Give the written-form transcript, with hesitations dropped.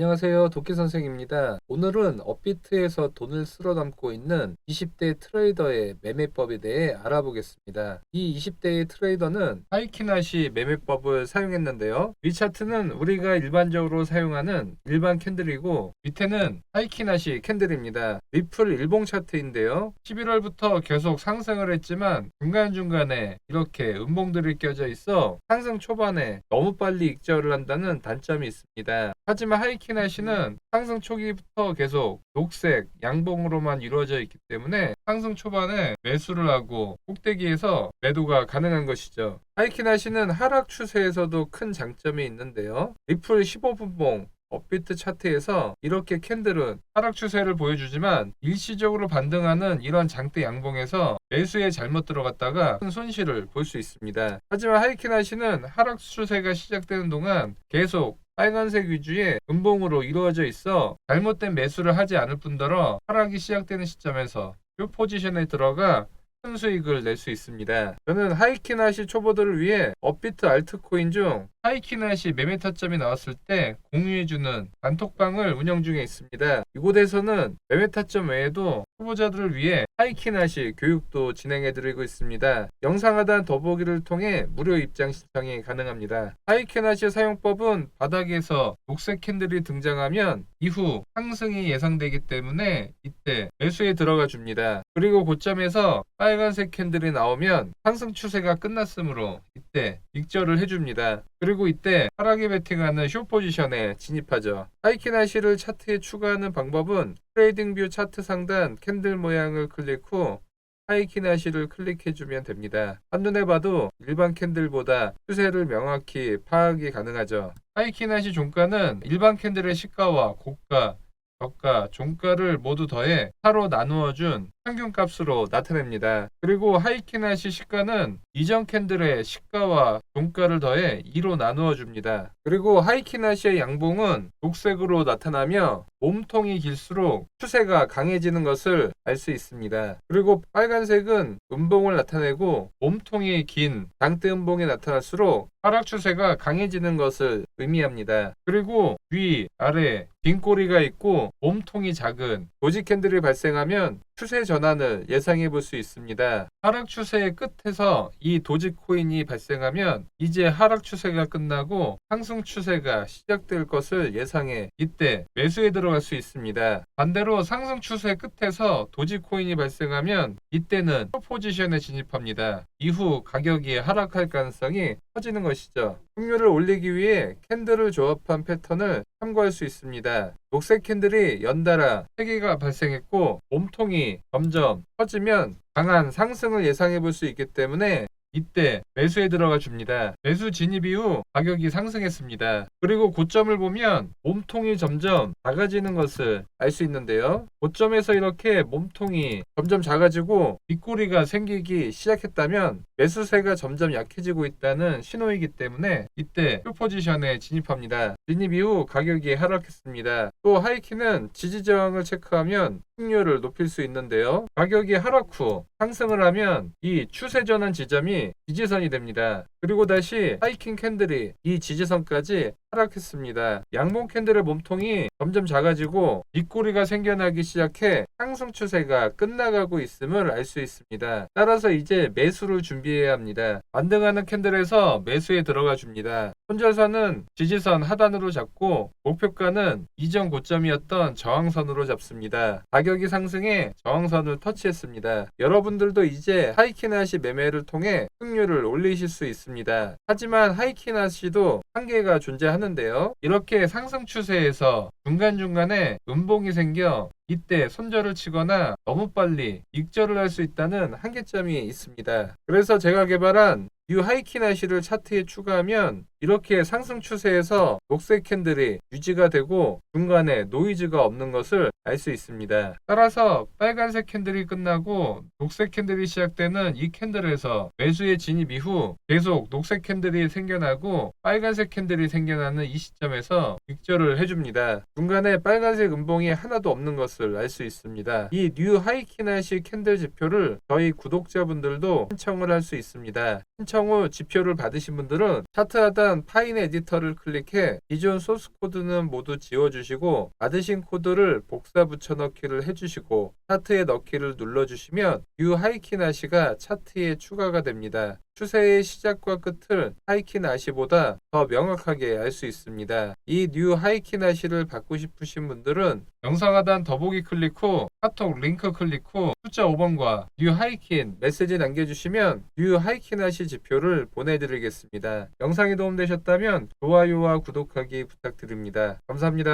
안녕하세요. 도끼 선생입니다. 오늘은 업비트에서 돈을 쓸어 담고 있는 20대 트레이더의 매매법에 대해 알아보겠습니다. 이 20대의 트레이더는 하이키나시 매매법을 사용했는데요. 이 차트는 우리가 일반적으로 사용하는 일반 캔들이고 밑에는 하이키나시 캔들입니다. 리플 일봉 차트인데요. 11월부터 계속 상승을 했지만 중간중간에 이렇게 음봉들이 껴져 있어 상승 초반에 너무 빨리 익절을 한다는 단점이 있습니다. 하지만 하이키나시는 상승 초기부터 계속 녹색 양봉으로만 이루어져 있기 때문에 상승 초반에 매수를 하고 꼭대기에서 매도가 가능한 것이죠. 하이키나시는 하락 추세에서도 큰 장점이 있는데요. 리플 15분봉 업비트 차트에서 이렇게 캔들은 하락 추세를 보여주지만 일시적으로 반등하는 이런 장대 양봉에서 매수에 잘못 들어갔다가 큰 손실을 볼 수 있습니다. 하지만 하이키나시는 하락 추세가 시작되는 동안 계속 빨간색 위주의 음봉으로 이루어져 있어 잘못된 매수를 하지 않을 뿐더러 하락이 시작되는 시점에서 이 포지션에 들어가 큰 수익을 낼 수 있습니다. 저는 하이키나시 초보들을 위해 업비트 알트코인 중 하이키나시 매매 타점이 나왔을 때 공유해주는 단톡방을 운영 중에 있습니다. 이곳에서는 매매 타점 외에도 초보자들을 위해 하이키나시 교육도 진행해드리고 있습니다. 영상 하단 더보기를 통해 무료 입장 신청이 가능합니다. 하이키나시 사용법은 바닥에서 녹색 캔들이 등장하면 이후 상승이 예상되기 때문에 이때 매수에 들어가 줍니다. 그리고 고점에서 빨간색 캔들이 나오면 상승 추세가 끝났으므로 이때 익절을 해줍니다. 그리고 이때 하락에 베팅하는 숏 포지션에 진입하죠. 하이키나시를 차트에 추가하는 방법은 트레이딩뷰 차트 상단 캔들 모양을 클릭 후 하이키나시를 클릭해주면 됩니다. 한눈에 봐도 일반 캔들보다 추세를 명확히 파악이 가능하죠. 하이키나시 종가는 일반 캔들의 시가와 고가, 저가, 종가를 모두 더해 4로 나누어준 평균값으로 나타냅니다. 그리고 하이키나시 시가는 이전 캔들의 시가와 종가를 더해 2로 나누어 줍니다. 그리고 하이키나시의 양봉은 녹색으로 나타나며 몸통이 길수록 추세가 강해지는 것을 알 수 있습니다. 그리고 빨간색은 음봉을 나타내고 몸통이 긴 장대 음봉이 나타날수록 하락 추세가 강해지는 것을 의미합니다. 그리고 위, 아래, 빈 꼬리가 있고 몸통이 작은 도지 캔들이 발생하면 추세 전환을 예상해 볼 수 있습니다. 하락 추세의 끝에서 이 도지 코인이 발생하면 이제 하락 추세가 끝나고 상승 추세가 시작될 것을 예상해 이때 매수에 들어갈 수 있습니다. 반대로 상승 추세 끝에서 도지 코인이 발생하면 이때는 숏 포지션에 진입합니다. 이후 가격이 하락할 가능성이 커지는 것이죠. 확률을 올리기 위해 캔들을 조합한 패턴을 참고할 수 있습니다. 녹색 캔들이 연달아 3개가 발생했고 몸통이 점점 커지면 강한 상승을 예상해 볼 수 있기 때문에 이때 매수에 들어가 줍니다. 매수 진입 이후 가격이 상승했습니다. 그리고 고점을 보면 몸통이 점점 작아지는 것을 알 수 있는데요. 고점에서 이렇게 몸통이 점점 작아지고 윗꼬리가 생기기 시작했다면 매수세가 점점 약해지고 있다는 신호이기 때문에 이때 숏 포지션에 진입합니다. 진입 이후 가격이 하락했습니다. 또 하이키는 지지 저항을 체크하면 확률을 높일 수 있는데요. 가격이 하락 후 상승을 하면 이 추세 전환 지점이 지지선이 됩니다. 그리고 다시 하이킹 캔들이 이 지지선까지 하락했습니다. 양봉 캔들의 몸통이 점점 작아지고 윗꼬리가 생겨나기 시작해 상승 추세가 끝나가고 있음을 알 수 있습니다. 따라서 이제 매수를 준비해야 합니다. 반등하는 캔들에서 매수에 들어가 줍니다. 손절선은 지지선 하단으로 잡고 목표가는 이전 고점이었던 저항선으로 잡습니다. 가격이 상승해 저항선을 터치했습니다. 여러분들도 이제 하이키나시 매매를 통해 승률을 올리실 수 있습니다. 하지만 하이키나시도 한계가 존재하는데요. 이렇게 상승 추세에서 중간중간에 음봉이 생겨 이때 손절을 치거나 너무 빨리 익절을 할 수 있다는 한계점이 있습니다. 그래서 제가 개발한 뉴 하이키나시를 차트에 추가하면 이렇게 상승 추세에서 녹색 캔들이 유지가 되고 중간에 노이즈가 없는 것을 알 수 있습니다. 따라서 빨간색 캔들이 끝나고 녹색 캔들이 시작되는 이 캔들에서 매수의 진입 이후 계속 녹색 캔들이 생겨나고 빨간색 캔들이 생겨나는 이 시점에서 익절을 해줍니다. 중간에 빨간색 음봉이 하나도 없는 것을 알 수 있습니다. 이 뉴 하이키나시 캔들 지표를 저희 구독자분들도 신청을 할 수 있습니다. 신청 후 지표를 받으신 분들은 차트 하단 하단 파일 에디터를 클릭해 기존 소스 코드는 모두 지워주시고 받으신 코드를 복사 붙여넣기를 해주시고 차트에 넣기를 눌러주시면 뉴 하이키나시가 차트에 추가가 됩니다. 추세의 시작과 끝을 하이키나시보다 더 명확하게 알 수 있습니다. 이 뉴 하이키나시를 받고 싶으신 분들은 영상 하단 더보기 클릭 후 카톡 링크 클릭 후 숫자 5번과 뉴 하이킨 메시지 남겨주시면 뉴 하이키나시 지표를 보내드리겠습니다. 영상이 도움되셨다면 좋아요와 구독하기 부탁드립니다. 감사합니다.